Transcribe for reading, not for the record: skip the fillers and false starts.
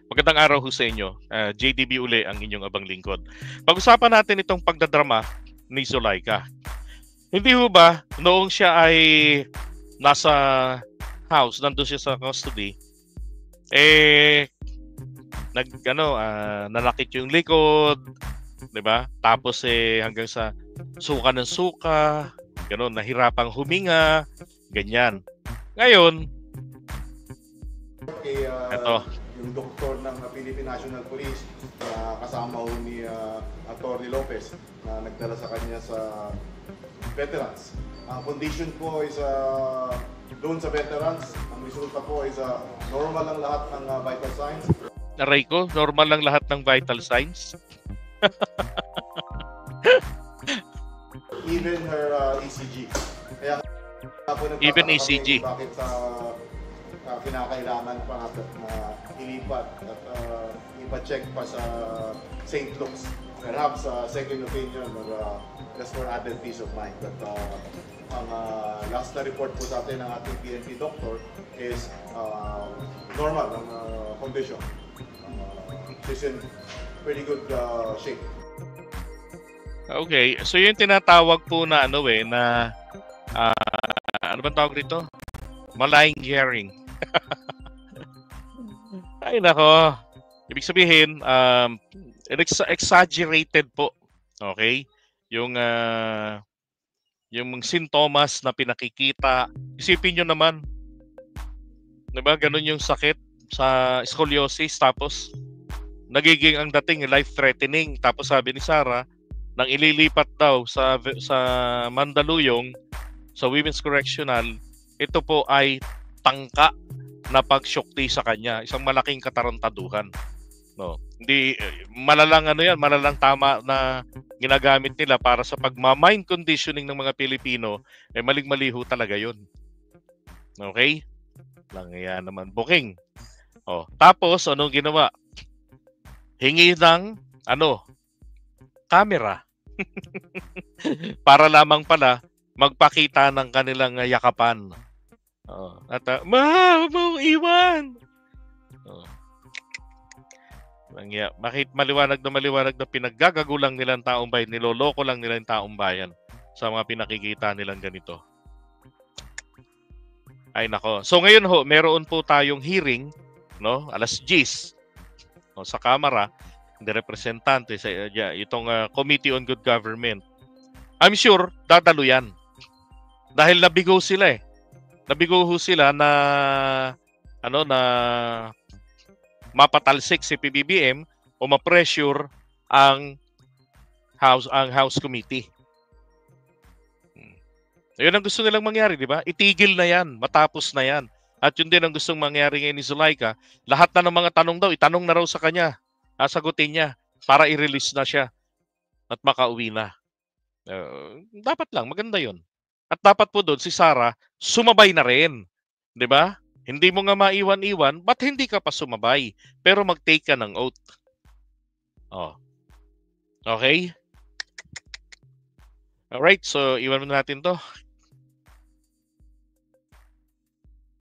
Magandang araw ho sa inyo. JDB uli ang inyong abang lingkod. Pag-usapan natin itong pagdadrama ni Zulaika. Hindi ho ba noong siya ay nasa house, nandun siya sa custody, nanakit yung likod, 'di ba? Tapos hanggang sa suka ng suka, gano'n, nahirapang huminga, ganyan. Ngayon, eto, yung doktor ng Philippine National Police na kasama ho ni Atty. Lopez na nagdala sa kanya sa veterans. Ang condition po is doon sa veterans, ang resulta po is normal lang lahat ng vital signs. aray ko, normal lang lahat ng vital signs. Even her ECG. Kaya po Even nagtataka ECG. kami bakit kinakailangan pa natin na ilipat at ipa-check pa sa St. Luke's. Perhaps second opinion or just for added peace of mind. But ang last na report po sa atin ng ating PNP doctor is normal ang condition. She's in pretty good shape. Okay, so yung tinatawag po na ano bang tawag dito? Malign hearing. Ay nako. Ibig sabihin, exaggerated po. Okay? Yung sintomas na pinakikita. Isipin nyo naman, 'di ba? Ganun yung sakit sa scoliosis, tapos nagiging ang dating life-threatening. Tapos sabi ni Sarah, nang ililipat daw sa Mandaluyong, sa Women's Correctional, ito po ay tangka na pagsyokti sa kanya, isang malaking katarantaduhan. No, hindi malalang malalang tama na ginagamit nila para sa pagma-mind conditioning ng mga Pilipino, maling-mali ho talaga 'yun. Okay? Lang yan naman booking. Tapos anong ginawa? Hingi ng camera. Para lamang pala magpakita ng kanilang yakapan. At huwag mong iwan. Bakit maliwanag na pinaggagagulang nilang taong bayan, niloloko lang nilang taong bayan sa mga pinakikita nilang ganito. Ay nako. So ngayon ho, meron po tayong hearing, no? Alas 10 sa Kamara, the representante sa itong Committee on Good Government. I'm sure dadalo yan. Dahil nabigo sila eh. Nabigo ho sila na mapatalsik si PBBM o ma-pressure ang House Committee. Yun ang gusto nilang mangyari, di ba? Itigil na yan, matapos na yan. At yun din ang gustong mangyari ngayon ni Zulaika. Lahat na ng mga tanong daw, itanong na raw sa kanya. Sagutin niya para i-release na siya at makauwi na. Dapat lang, maganda yun. At dapat po doon si Sarah sumabay na rin. Di ba? Hindi mo nga maiwan-iwan, ba't hindi ka pa sumabay? Pero mag-take ka ng oath. Okay? Alright, so iwan mo natin to.